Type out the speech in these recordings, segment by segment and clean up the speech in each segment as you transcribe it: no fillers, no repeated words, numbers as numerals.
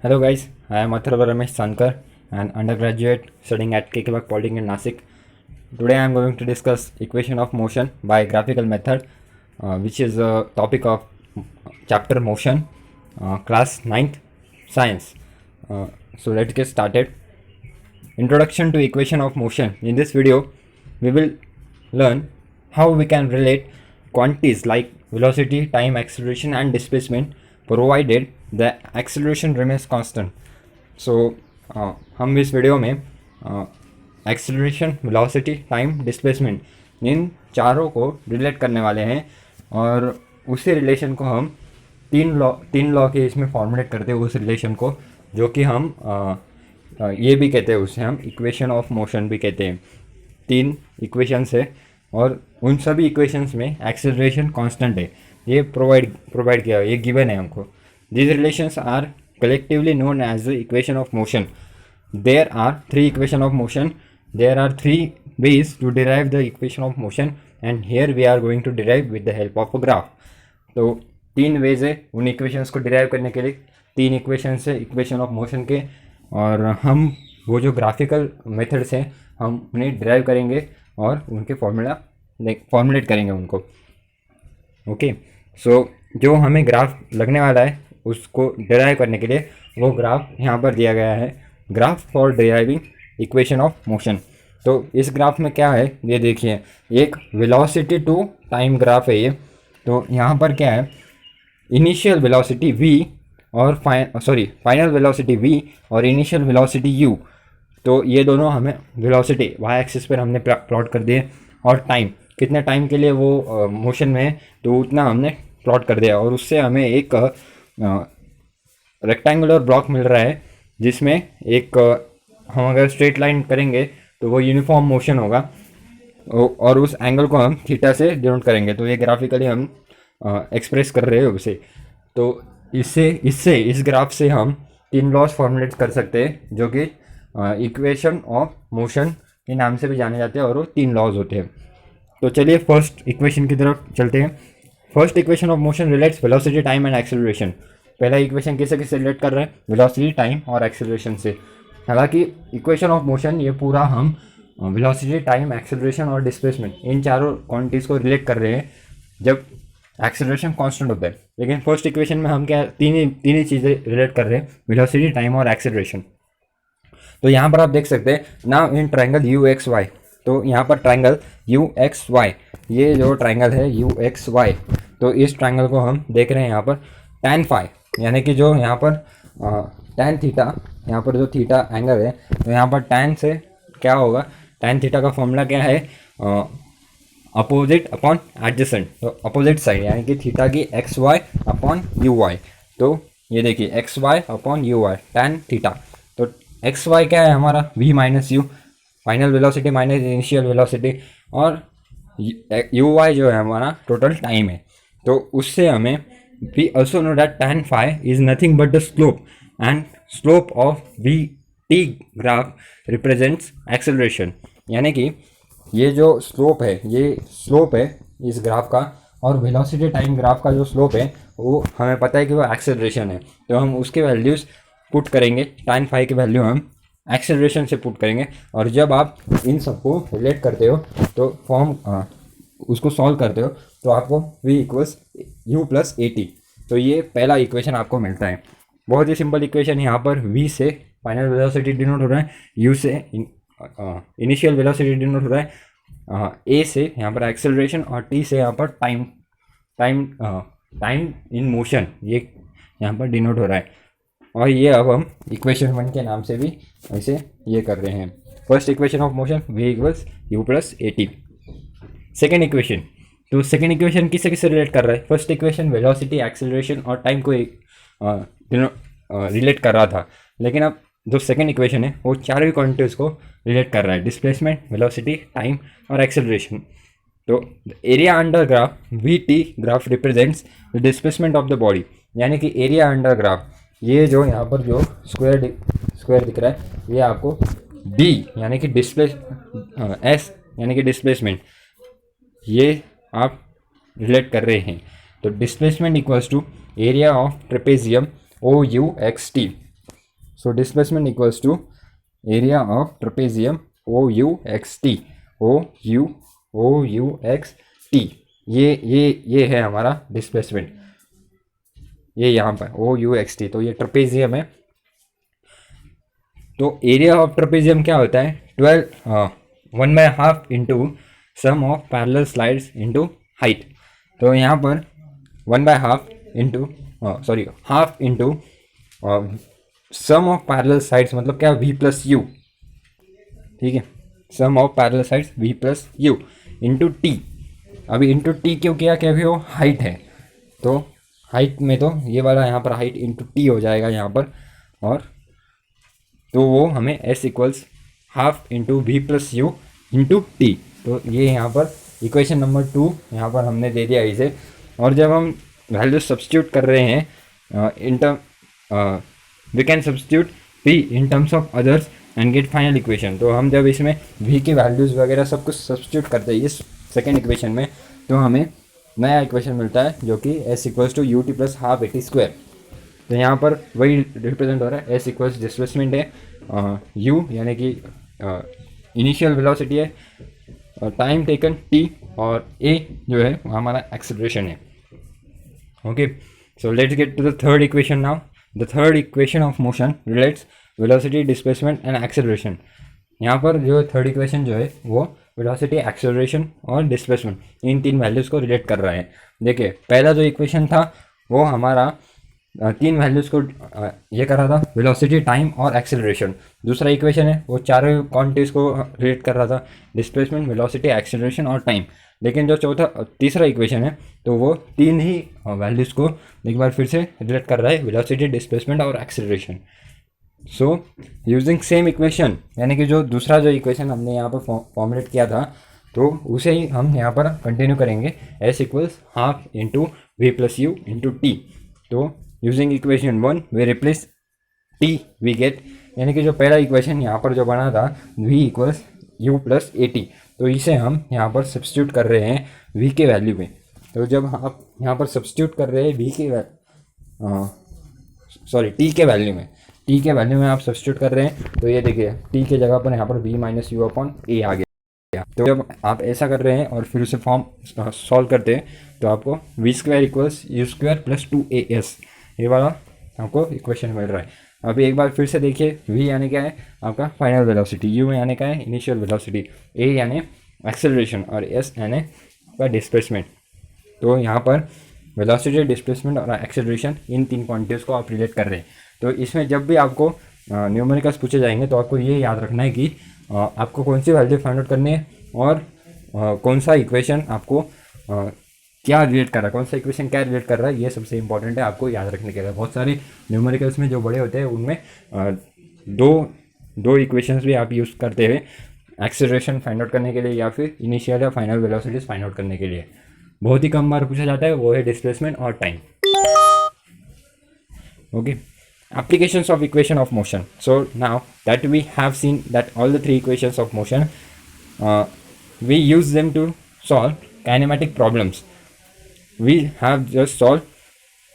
Hello guys, I am Atharva Ramesh Sankar, an undergraduate studying at KK Polytechnic in Nasik. Today I am going to discuss equation of motion by graphical method, which is a topic of chapter motion, class 9th science. So let's get started. Introduction to equation of motion. In this video, we will learn how we can relate quantities like velocity, time, acceleration and displacement provided the acceleration remains constant. So हम इस video में acceleration, velocity, time, displacement in चारों को relate करने वाले हैं और उसी रिलेशन को हम तीन लॉ के इसमें फॉर्मुलेट करते हैं उस रिलेशन को, जो कि हम ये भी कहते हैं, उसे हम इक्वेशन ऑफ मोशन भी कहते हैं। तीन इक्वेशंस है और उन सभी इक्वेशंस में एक्सेलरेशन कांस्टेंट है, ये प्रोवाइड किया, ये गिवन है हमको। These relations are collectively known as the equation of motion. There are three equations of motion. There are three ways to derive the equation of motion, and here we are going to derive with the help of a graph. तो तीन veg है उन equations को derive करने के लिए। तीन equations है इक्वेशन ऑफ मोशन के, और हम वो जो ग्राफिकल मेथड्स हैं हम उन्हें डिराइव करेंगे और उनके फॉर्मुलेट करेंगे उनको। ओके, सो जो हमें ग्राफ लगने वाला है उसको डिराइव करने के लिए वो ग्राफ यहाँ पर दिया गया है, graph for deriving equation of motion. तो इस ग्राफ में क्या है ये देखिए, एक वेलोसिटी टू टाइम ग्राफ है ये। तो यहाँ पर क्या है, इनिशियल वेलोसिटी v और फाइनल वेलोसिटी v और इनिशियल वेलोसिटी u। तो ये दोनों हमें वेलोसिटी y एक्सिस पर हमने प्लॉट कर दिए, और टाइम कितने टाइम के लिए वो मोशन में है तो उतना हमने प्लॉट कर दिया, और उससे हमें एक रेक्टेंगुलर ब्लॉक मिल रहा है जिसमें एक हम अगर स्ट्रेट लाइन करेंगे तो वो यूनिफॉर्म मोशन होगा, और उस एंगल को हम थीटा से डिनोट करेंगे। तो ये ग्राफिकली हम एक्सप्रेस कर रहे हैं उसे। तो इस ग्राफ से हम तीन लॉज फॉर्मुलेट कर सकते हैं, जो कि इक्वेशन ऑफ मोशन के नाम से भी जाने जाते हैं, और वो तीन लॉज होते हैं। तो चलिए फर्स्ट इक्वेशन की तरफ चलते हैं। First equation of motion relates velocity, time and acceleration. पहला इक्वेशन किससे रिलेट कर रहा है, वेलोसिटी, टाइम और एक्सेलरेशन से। हालांकि इक्वेशन ऑफ मोशन ये पूरा हम वेलोसिटी, टाइम, एक्सेलरेशन और डिस्प्लेसमेंट इन चारों क्वांटिटीज़ को रिलेट कर रहे हैं जब एक्सेलरेशन कांस्टेंट होता है। लेकिन फर्स्ट इक्वेशन में हम क्या तीन ही चीज़ें रिलेट कर रहे हैं, वेलोसिटी, टाइम और एक्सेलरेशन। तो यहाँ पर आप देख सकते हैं now in triangle U X Y. तो यहाँ पर ट्राइंगल यू एक्स वाई, ये जो ट्राइंगल है यू एक्स वाई, तो इस ट्राइंगल को हम देख रहे हैं यहाँ पर tan फाई, यानी कि जो यहाँ पर tan थीटा, यहाँ पर जो थीटा एंगल है, तो यहाँ पर tan से क्या होगा, tan थीटा का फॉर्मूला क्या है, अपोजिट अपॉन एडजेसेंट। तो अपोजिट साइड यानी कि थीटा की X Y upon U Y. तो ये देखिए X Y upon U Y tan theta. तो एक्स वाई क्या है हमारा v minus U, final velocity minus initial velocity, और यू वाई जो है हमारा टोटल टाइम है। तो उससे हमें we also know that tan phi is nothing but the slope, and slope of vt graph represents acceleration। यानी कि ये जो स्लोप है, ये स्लोप है इस ग्राफ का, और वेलोसिटी टाइम ग्राफ का जो स्लोप है वो हमें पता है कि वो एक्सेलरेशन है। तो हम उसके वैल्यूज़ पुट करेंगे, tan phi की वैल्यू हम एक्सेलरेशन से पुट करेंगे, और जब आप इन सबको रिलेट करते हो तो फॉर्म उसको सॉल्व करते हो तो आपको v equals u plus A T. तो ये पहला इक्वेशन आपको मिलता है। बहुत ही सिंपल इक्वेशन। यहाँ पर v से फाइनल वेलोसिटी डिनोट हो रहा है, u से इनिशियल वेलोसिटी डिनोट हो रहा है, a से यहाँ पर एक्सेलरेशन, और t से यहाँ पर टाइम इन मोशन ये यहाँ पर डिनोट हो रहा है। और ये अब हम इक्वेशन 1 के नाम से भी ऐसे ये कर रहे हैं। First equation of motion v equals u plus A T. Second equation, तो सेकेंड इक्वेशन किससे रिलेट कर रहा है, फर्स्ट इक्वेशन वेलोसिटी, एक्सेलरेशन और टाइम को रिलेट कर रहा था, लेकिन अब जो सेकेंड इक्वेशन है वो चारों क्वांटिटीज़ को रिलेट कर रहा है, डिस्प्लेसमेंट, वेलोसिटी, टाइम और एक्सेलरेशन। तो area under graph we T graph represents the displacement of the body, यानी कि एरिया अंडर ग्राफ, ये जो यहाँ पर जो स्क्वायर दिख रहा है ये आपको डी यानी कि एस यानी कि डिस्प्लेसमेंट, ये आप रिलेट कर रहे हैं। तो displacement equals to area of trapezium O U X T. So displacement equals to area of trapezium OUXT. OUXT ये है हमारा डिस्प्लेसमेंट, ये यहाँ पर OUXT। तो ये ट्रपेजियम है। तो एरिया ऑफ ट्रपेजियम क्या होता है? 1/2 into sum of parallel slides into height. तो यहाँ पर 1/2 into half into sum of parallel sides, मतलब क्या? V प्लस यू, ठीक है, sum of parallel sides V plus U into T. अभी इंटू टी क्यों किया? क्या भी वो हाइट है, तो हाइट में तो ये वाला यहाँ पर हाइट इंटू टी हो जाएगा यहाँ पर, और तो वो हमें S equals half into V plus U into T. तो ये यहाँ पर इक्वेशन नंबर 2 यहाँ पर हमने दे दिया इसे। और जब हम वैल्यू सब्स्टिट्यूट कर रहे हैं in term, we can substitute P in terms of others and get final equation. तो हम जब इसमें V की वैल्यूज़ वगैरह सब कुछ सब्स्टिट्यूट करते हैं इस सेकेंड इक्वेशन में, तो हमें नया इक्वेशन मिलता है जो कि S equals to U T plus half AT square. तो यहाँ पर वही रिप्रेजेंट हो रहा है, S इक्वल्स डिस्प्लेसमेंट है, U यानी कि इनिशियल वेलोसिटी है, टाइम टेकन T, और A जो है वो हमारा एक्सेलरेशन है। Okay, so let's get to the third equation now. The third equation of motion relates velocity, displacement and acceleration. यहाँ पर जो थर्ड इक्वेशन जो है वो वेलोसिटी, एक्सेलरेशन और डिस्प्लेसमेंट इन 3 वैल्यूज़ को रिलेट कर रहा है। देखिए, पहला जो इक्वेशन था वो हमारा 3 वैल्यूज़ को ये कर रहा था, वेलोसिटी, टाइम और एक्सेलरेशन। दूसरा इक्वेशन है वो चारों क्वांटिटीज़ को रिलेट कर रहा था, डिस्प्लेसमेंट, वेलोसिटी, एक्सेलरेशन और टाइम। लेकिन जो तीसरा इक्वेशन है तो वो 3 ही वैल्यूज़ को एक बार फिर से रिलेट कर रहा है, वेलोसिटी, डिस्प्लेसमेंट और acceleration. So using same equation, यानी कि जो दूसरा जो इक्वेशन हमने यहाँ पर फॉर्मुलेट किया था, तो उसे ही हम यहाँ पर कंटिन्यू करेंगे। S equals half into V plus U into T. तो using equation 1 we replace T we get, यानी कि जो पहला इक्वेशन यहाँ पर जो बना था V equals you plus A T, तो इसे हम यहाँ पर सब्स्टिट्यूट कर रहे हैं V के वैल्यू में। तो जब आप यहाँ पर सब्स्टिट्यूट कर रहे हैं T के वैल्यू में, T के वैल्यू में आप सब्स्टिट्यूट कर रहे हैं, तो ये देखिए T के जगह पर यहाँ पर V माइनस यू अपॉन ए आ गया। तो जब आप ऐसा कर रहे हैं और फिर उसे फॉर्म सॉल्व करते हैं, तो आपको V square equals you square plus 2AS, ये वाला आपको इक्वेशन मिल रहा है। अभी एक बार फिर से देखिए, V यानी क्या है? आपका फाइनल वेलोसिटी, U यानी क्या है? इनिशियल वेलोसिटी, A यानी एक्सेलरेशन और S यानी आपका डिस्प्लेसमेंट। तो यहाँ पर वेलोसिटी, डिस्प्लेसमेंट और एक्सेलरेशन इन 3 क्वांटिटीज़ को आप रिलेट कर रहे हैं। तो इसमें जब भी आपको न्यूमेरिकल्स पूछे जाएंगे तो आपको ये याद रखना है कि आपको कौन सी वैल्यू फाइंड आउट करनी है और कौन सा इक्वेशन आपको क्या रिलेट कर रहा है, कौन सा इक्वेशन क्या रिलेट कर रहा है, ये सबसे इंपॉर्टेंट है आपको याद रखने के लिए। बहुत सारे न्यूमेरिकल्स में जो बड़े होते हैं उनमें दो इक्वेशंस भी आप यूज़ करते हुए एक्सेलरेशन फाइंड आउट करने के लिए या फिर इनिशियल या फाइनल वेलोसिटीज फाइंड आउट करने के लिए। बहुत ही कम बार पूछा जाता है, वो है डिस्प्लेसमेंट और time. Okay, applications of equation of motion. So now that we have seen that all the 3 equations of motion, we use them to solve kinematic problems. We have just solved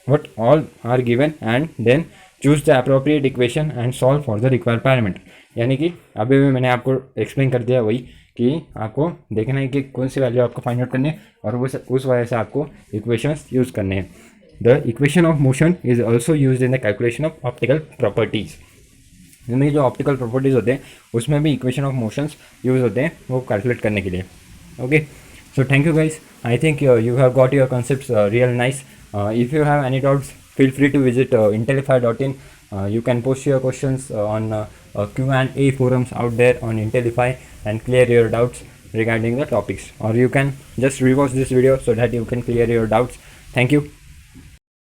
what all are given and then choose the appropriate equation and solve for the required parameter. यानी कि अभी भी मैंने आपको explain कर दिया वही कि आपको देखना है कि कौन सी वैल्यू आपको फाइंड आउट करनी है और उस वजह से आपको इक्वेशंस यूज़ करने हैं। The equation of motion is also used in the calculation of optical properties. जिनमें जो ऑप्टिकल प्रॉपर्टीज़ होते हैं उसमें भी इक्वेशन ऑफ मोशंस यूज़ होते हैं वो कैलकुलेट करने के लिए। Okay, so thank you guys, I think you have got your concepts real nice. If you have any doubts feel free to visit intellify.in. You can post your questions on Q&A forums out there on Intellify and clear your doubts regarding the topics, or you can just rewatch this video so that you can clear your doubts. Thank you.